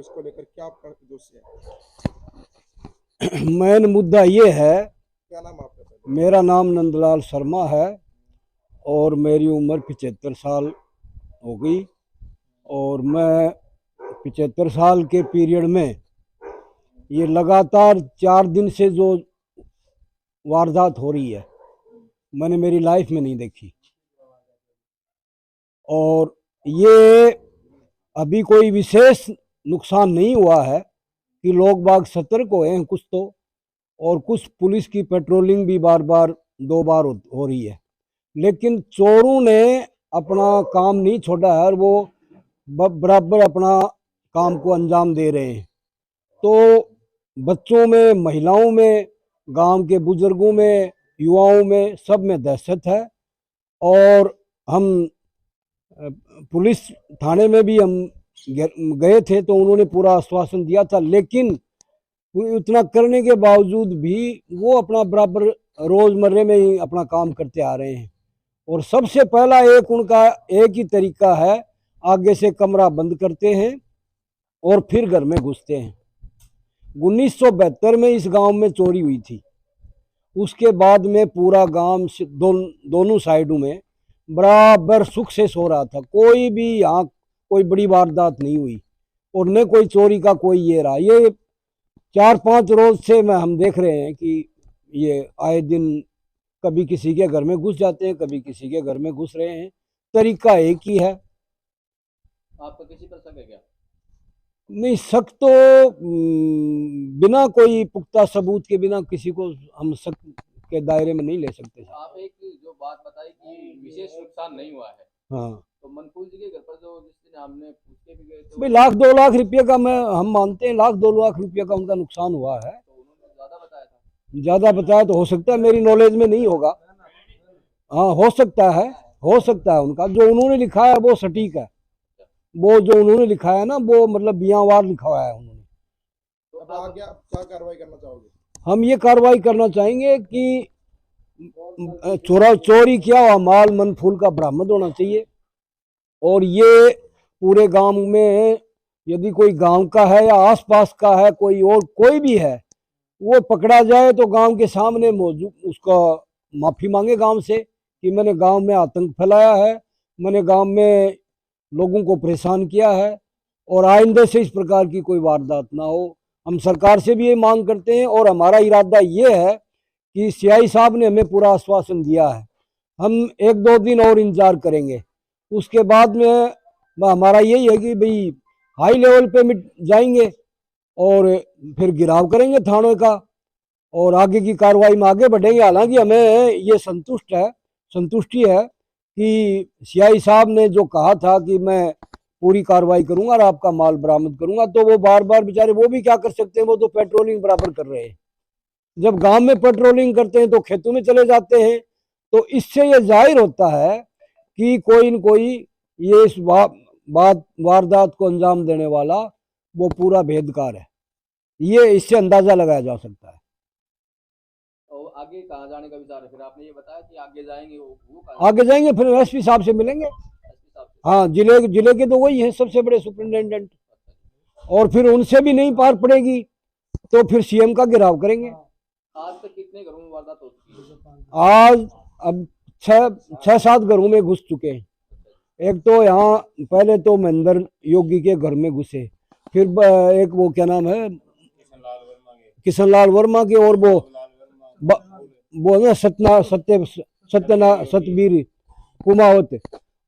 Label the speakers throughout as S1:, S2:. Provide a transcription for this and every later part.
S1: इसको लेकर क्या आपका दोष है?
S2: मेन मुद्दा ये है।
S1: क्या नाम है आपका पहले?
S2: मेरा नाम नंदलाल शर्मा है और मेरी उम्र 75 साल हो गई। और मैं 75 साल के पीरियड में ये लगातार 4 दिन से जो वारदात हो रही है, मैंने मेरी लाइफ में नहीं देखी। और ये अभी कोई विशेष नुकसान नहीं हुआ है कि लोग बाग सतर्क हुए हैं कुछ तो, और कुछ पुलिस की पेट्रोलिंग भी बार बार 2 बार हो रही है, लेकिन चोरों ने अपना काम नहीं छोड़ा है और वो बराबर अपना काम को अंजाम दे रहे हैं। तो बच्चों में, महिलाओं में, गांव के बुजुर्गों में, युवाओं में, सब में दहशत है। और हम पुलिस थाने में भी हम गए थे तो उन्होंने पूरा आश्वासन दिया था, लेकिन उतना करने के बावजूद भी वो अपना बराबर रोजमर्रे में ही अपना काम करते आ रहे हैं। और सबसे पहला उनका एक ही तरीका है, आगे से कमरा बंद करते हैं और फिर घर में घुसते हैं। 1972 में इस गांव में चोरी हुई थी। उसके बाद में पूरा गांव दोनों साइडों में बराबर सुख से सो रहा था। कोई भी यहाँ कोई बड़ी वारदात नहीं हुई और न कोई चोरी का कोई ये रहा। ये 4-5 रोज से हम देख रहे हैं कि ये आए दिन कभी किसी के घर में घुस जाते हैं, कभी किसी के घर में घुस रहे हैं। तरीका एक ही है।
S3: आपका किसी पर शक है क्या?
S2: नहीं, शक तो बिना कोई पुख्ता सबूत के बिना किसी को हम शक के दायरे में नहीं ले सकते।
S3: आप एक जो बात बताई कि विशेष नुकसान नहीं हुआ है,
S2: हाँ,
S3: तो मनफूल जी के घर पर जो जिस दिन हमने पूछ के भी गए थे,
S2: भाई 1,00,000-2 लाख रुपये का हम मानते हैं, 1,00,000-2 लाख रुपये का उनका नुकसान हुआ है।
S3: तो उन्होंने ज्यादा बताया था।
S2: ज़्यादा बताया तो हो सकता है, मेरी नॉलेज में नहीं होगा। हाँ, हो सकता है, हो सकता है। उनका जो उन्होंने लिखा है वो सटीक है। वो जो उन्होंने लिखा है ना, वो मतलब बियांवार लिखा हुआ है उन्होंने।
S1: तो अब आगे आप क्या कार्रवाई करना चाहोगे?
S2: हम ये कार्रवाई करना चाहेंगे कि चोरी किया हुआ माल मनफूल का बरामद होना चाहिए। और ये पूरे गांव में यदि कोई गांव का है या आसपास का है, कोई और कोई भी है, वो पकड़ा जाए तो गांव के सामने मौजूद उसका माफी मांगे गांव से कि मैंने गांव में आतंक फैलाया है, मैंने गांव में लोगों को परेशान किया है, और आइंदा से इस प्रकार की कोई वारदात ना हो। हम सरकार से भी ये मांग करते हैं और हमारा इरादा ये है कि सीआई साहब ने हमें पूरा आश्वासन दिया है। हम 1-2 दिन और इंतजार करेंगे। उसके बाद में हमारा यही है कि भाई हाई लेवल पे मिट जाएंगे और फिर गिराव करेंगे थानों का और आगे की कार्रवाई में आगे बढ़ेंगे। हालांकि हमें ये संतुष्टि है कि सीआई साहब ने जो कहा था कि मैं पूरी कार्रवाई करूंगा और आपका माल बरामद करूंगा, तो वो बार बार बेचारे वो भी क्या कर सकते हैं, वो तो पेट्रोलिंग बराबर कर रहे हैं। जब गांव में पेट्रोलिंग करते हैं तो खेतों में चले जाते हैं। तो इससे ये जाहिर होता है कि कोई न कोई ये इस वारदात को अंजाम देने वाला वो पूरा भेदकार है। ये इससे अंदाजा लगाया जा सकता है।
S3: और आगे कहाँ जाने का विचार है? फिर आपने ये बताया कि आगे जाएंगे, वो कहाँ
S2: आगे जाएंगे फिर एसपी साहब से मिलेंगे।
S3: एसपी साहब से?
S2: हाँ, जिले के तो वही है सबसे बड़े सुपरिटेंडेंट। और फिर उनसे भी नहीं पार पड़ेगी तो फिर सीएम का घेराव करेंगे।
S3: आज तक कितने घरों में वारदात हो चुकी है?
S2: आज अब 6-7 घरों में घुस चुके हैं। एक तो यहाँ पहले तो महेंद्र योगी के घर में घुसे, फिर एक वो क्या नाम है, किशनलाल वर्मा के, और वो ना सत्यवीर कुमावत,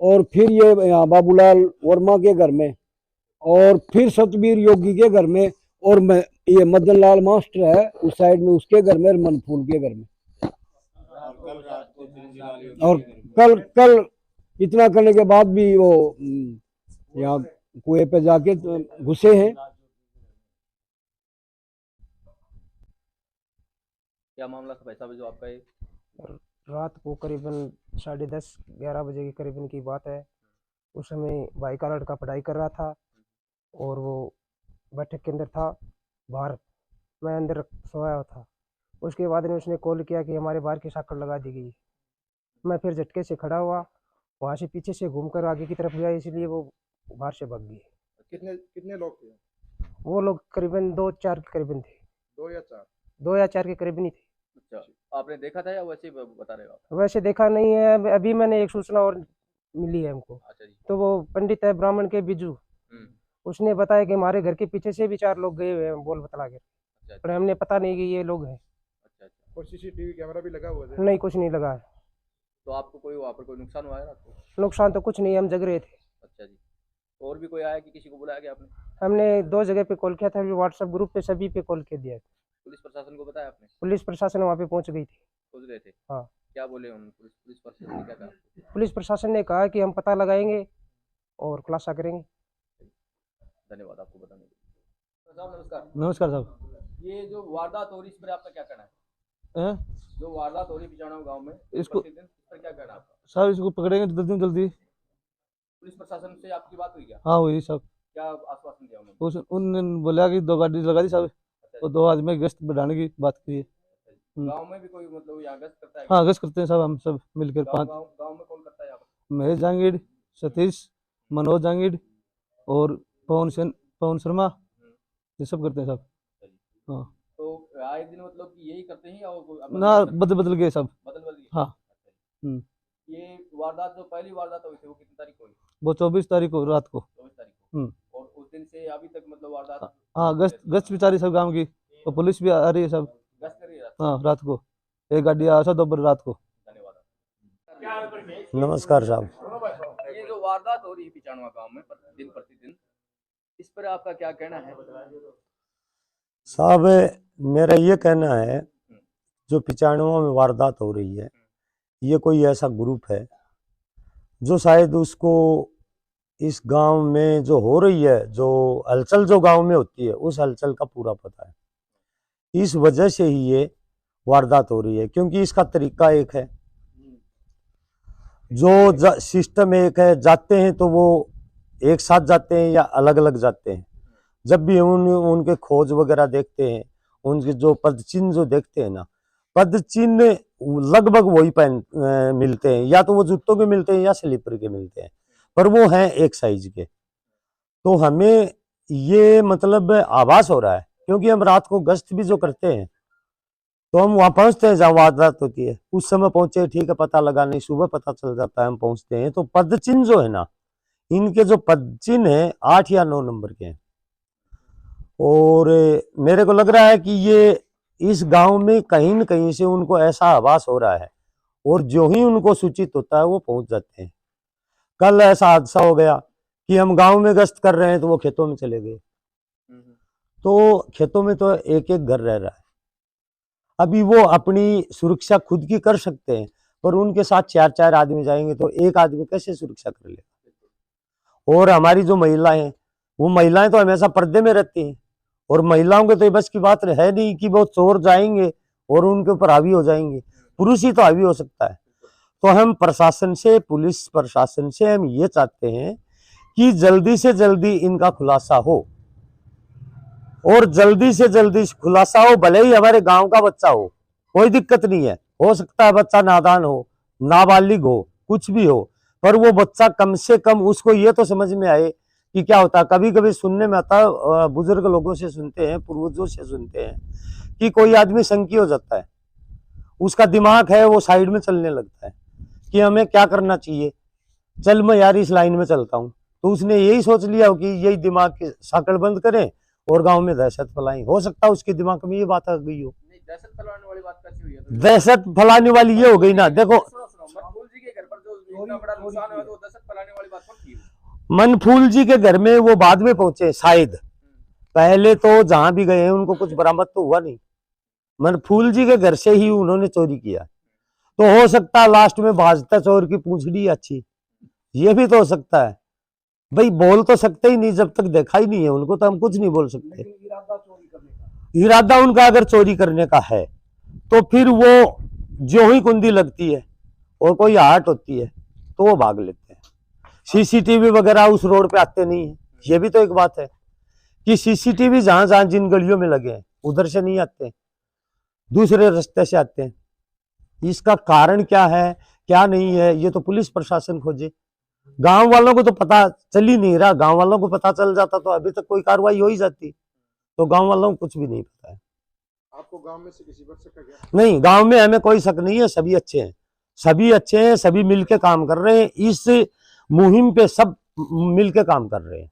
S2: और फिर ये यहाँ बाबूलाल वर्मा के घर में, और फिर सतबीर योगी के घर में, और मैं ये मदन लाल मास्टर है उस साइड में, उसके घर में, और मनफूल के घर में। और कल कल इतना करने के बाद भी वो यहाँ कुएं पे जाके घुसे हैं।
S3: क्या मामला था भाई साहब जो आपका ये?
S4: रात को करीबन 10:30-11 बजे के करीबन की बात है। उस समय भाई का लड़का पढ़ाई कर रहा था और वो बैठक के अंदर था, बाहर मैं अंदर सोया था। उसके बाद ने उसने कॉल किया कि हमारे बाहर की साकड़ लगा दी गई। मैं फिर झटके से खड़ा हुआ, वहाँ से पीछे से घूमकर आगे की तरफ गया, इसलिए वो बाहर से भाग गई।
S1: कितने कितने लोग थे?
S4: वो लोग करीबन 2-4 के करीबन थे,
S1: 2 या 4?
S4: 2 या 4 के करीबन ही थे।
S3: अच्छा, आपने देखा था या वैसे ही बता रहे हो आप?
S4: वैसे देखा नहीं है, अभी मैंने एक सूचना और मिली है हमको।
S3: अच्छा जी।
S4: तो वो पंडित है ब्राह्मण के बिजू, उसने बताया कि हमारे घर के पीछे से भी 4 लोग गए हुए हैं बोल बतला के,
S3: अच्छा
S4: पर हमने पता नहीं कि ये लोग हैं।
S3: अच्छा अच्छा।
S1: कोई सीसीटीवी कैमरा भी लगा हुआ है?
S4: नहीं, कुछ नहीं लगा है।
S3: तो आपको कोई वहाँ पर कोई नुकसान हुआ है रात को?
S4: नुकसान तो कुछ नहीं, हम जग रहे थे।
S3: अच्छा जी। और भी कोई आया कि किसी को बुलाया गया आपने?
S4: हमने 2 जगह पे कॉल किया था, व्हाट्सएप ग्रुप पे सभी पे कॉल कर दिया।
S3: पुलिस प्रशासन को बताया आपने?
S4: पुलिस प्रशासन वहाँ पे पहुँच गई थी।
S3: खोज रहे थे?
S4: हाँ।
S3: क्या बोले उन पुलिस प्रशासन ने क्या कहा?
S4: पुलिस प्रशासन ने कहा कि हम पता लगाएंगे और खुलासा करेंगे।
S3: धन्यवाद आपको बताने के लिए। साहब नमस्कार।
S2: नमस्कार साहब।
S3: ये जो वारदात हो रही इस पर आपका क्या कहना है?
S2: हैं?
S3: जो वारदात हो रही पिचाणा गांव में
S2: इसको-
S3: प्रतिदिन, इस पर क्या कहना है आपका?
S2: साहब इसको पकड़ेंगे जल्दी जल्दी।
S3: पुलिस प्रशासन से आपकी बात हुई क्या?
S2: हाँ हुई साहब।
S3: क्या आश्वासन दिया उन्होंने?
S2: उन्होंने बोला कि 2 गाड़ी लगा दी साहब,
S3: अच्छा
S2: और
S3: जी।
S2: 2 आदमी गश्त बढ़ाने की बात की है।
S3: गांव में भी कोई मतलब यहाँ गश्त करता है?
S2: हाँ गश्त करते हैं साहब, हम सब मिलकर
S3: गांव
S2: 5
S3: गांव गांव में कौन करता है यहाँ पर?
S2: महेश जांगीड़, सतीश, मनोज जांगीड़ और पवन शर्मा, ये सब करते हैं साहब। हाँ
S3: तो आए दिन मतलब कि यही करते हैं और कोई अब
S2: ना, बदल बदल गए सब।
S3: बदल गए?
S2: हाँ।
S3: अच्छा जी। ये वारदात जो पहली वारदात हुई थी वो कितनी तारीख को हुई?
S2: वो 24 तारीख को रात को।
S3: 24 तारीख को। और उस दिन से अभी तक मतलब वारदात?
S2: हाँ गश्त भी चारी सब गाँव की, तो पुलिस भी आ रही है सब।
S3: गश्त कर रही है?
S2: हाँ रात को एक गाड़ी आया था, दोपहर रात को।
S3: धन्यवाद।
S5: नमस्कार साहब।
S3: ये जो वारदात हो रही है पिचाणवा गांव में प्रतिदिन, इस पर आपका क्या कहना है?
S5: साहब मेरा ये कहना है, जो पिचाणुओं में वारदात हो रही है, ये कोई ऐसा ग्रुप है जो शायद उसको इस गांव में जो हो रही है, जो हलचल जो गांव में होती है, उस हलचल का पूरा पता है। इस वजह से ही ये वारदात हो रही है, क्योंकि इसका तरीका एक है, जो सिस्टम एक है। जाते हैं तो वो एक साथ जाते हैं या अलग अलग जाते हैं। जब भी उनके खोज वगैरह देखते हैं, उनके जो पद चिन्ह जो देखते हैं ना, पद चिन्ह लगभग वही मिलते हैं, या तो वो जूतों के मिलते हैं या स्लीपर के मिलते हैं, पर वो हैं एक साइज के। तो हमें ये मतलब आभास हो रहा है, क्योंकि हम रात को गश्त भी जो करते हैं तो हम वहां पहुंचते हैं जहाँ वारदात होती है, उस समय पहुंचे, ठीक है, पता लगा नहीं, सुबह पता चल जाता है, हम पहुंचते हैं तो पद चिन्ह जो है ना, इनके जो पद चिन्ह है 8 या 9 नंबर के हैं। और मेरे को लग रहा है कि ये इस गांव में कहीं न कहीं से उनको ऐसा आभास हो रहा है, और जो ही उनको सूचित होता है वो पहुंच जाते हैं। कल ऐसा हादसा हो गया कि हम गांव में गश्त कर रहे हैं तो वो खेतों में चले गए। तो खेतों में तो एक एक घर रह रहा है। अभी वो अपनी सुरक्षा खुद की कर सकते हैं, पर उनके साथ 4-4 आदमी जाएंगे तो एक आदमी कैसे सुरक्षा कर लेगा। और हमारी जो महिलाएं हैं, वो महिलाएं तो हमेशा पर्दे में रहती हैं, और महिलाओं के तो बस की बात है नहीं कि वो चोर जाएंगे और उनके ऊपर हावी हो जाएंगे। पुरुष ही तो हावी हो सकता है। तो हम प्रशासन से, पुलिस प्रशासन से हम ये चाहते हैं कि जल्दी से जल्दी इनका खुलासा हो, और जल्दी से जल्दी खुलासा हो। भले ही हमारे गांव का बच्चा हो, कोई दिक्कत नहीं है, हो सकता है बच्चा नादान हो, नाबालिग हो, कुछ भी हो, पर वो बच्चा कम से कम उसको ये तो समझ में आए कि क्या होता है। कभी कभी सुनने में आता है, बुजुर्ग लोगों से सुनते हैं, पूर्वजों से सुनते हैं कि कोई आदमी संकी हो जाता है, उसका दिमाग है वो साइड में चलने लगता है कि हमें क्या करना चाहिए, चल मैं यार इस लाइन में चलता हूँ। तो उसने यही सोच लिया हो कि यही दिमाग की साकड़ बंद करें और गांव में दहशत फैलाई। हो सकता है उसके दिमाग में ये बात आ गई हो।
S3: दहशत फैलाने वाली बात कैसी हुई है?
S5: दहशत फैलाने वाली ये हो गई ना, देखो
S3: मनफूल जी के घर पर जो इतना बड़ा नुकसान हुआ तो दहशत फैलाने वाली बात कौन की?
S5: मनफूल जी के घर में वो बाद में पहुंचे शायद, पहले तो जहां भी गए हैं उनको कुछ बरामद तो हुआ नहीं। मनफूल जी के घर से ही उन्होंने चोरी किया, तो हो सकता है लास्ट में भाजता चोर की पूंछड़ी अच्छी, ये भी तो हो सकता है। भाई बोल तो सकते ही नहीं, जब तक देखा ही नहीं है उनको तो हम कुछ नहीं बोल सकते। इरादा उनका अगर चोरी करने का है तो फिर वो जो ही कुंडी लगती है और कोई आहट होती है तो वो भाग लेते हैं। सीसीटीवी वगैरह उस रोड पे आते नहीं है, ये भी तो एक बात है कि सीसीटीवी जहां जहां जिन गलियों में लगे हैं उधर से नहीं आते, दूसरे रास्ते से आते हैं। इसका कारण क्या है क्या नहीं है, ये तो पुलिस प्रशासन खोजे। गांव वालों को तो पता चल ही नहीं रहा, गांव वालों को पता चल जाता तो अभी तक कोई कार्रवाई हो ही जाती। तो गांव वालों को कुछ भी नहीं पता है।
S1: आपको गांव में से किसी पर शक है क्या?
S5: नहीं, गांव में हमें कोई शक नहीं है, सभी अच्छे हैं, सभी अच्छे हैं, सभी मिलके काम कर रहे हैं। इस मुहिम पे सब मिलके काम कर रहे हैं।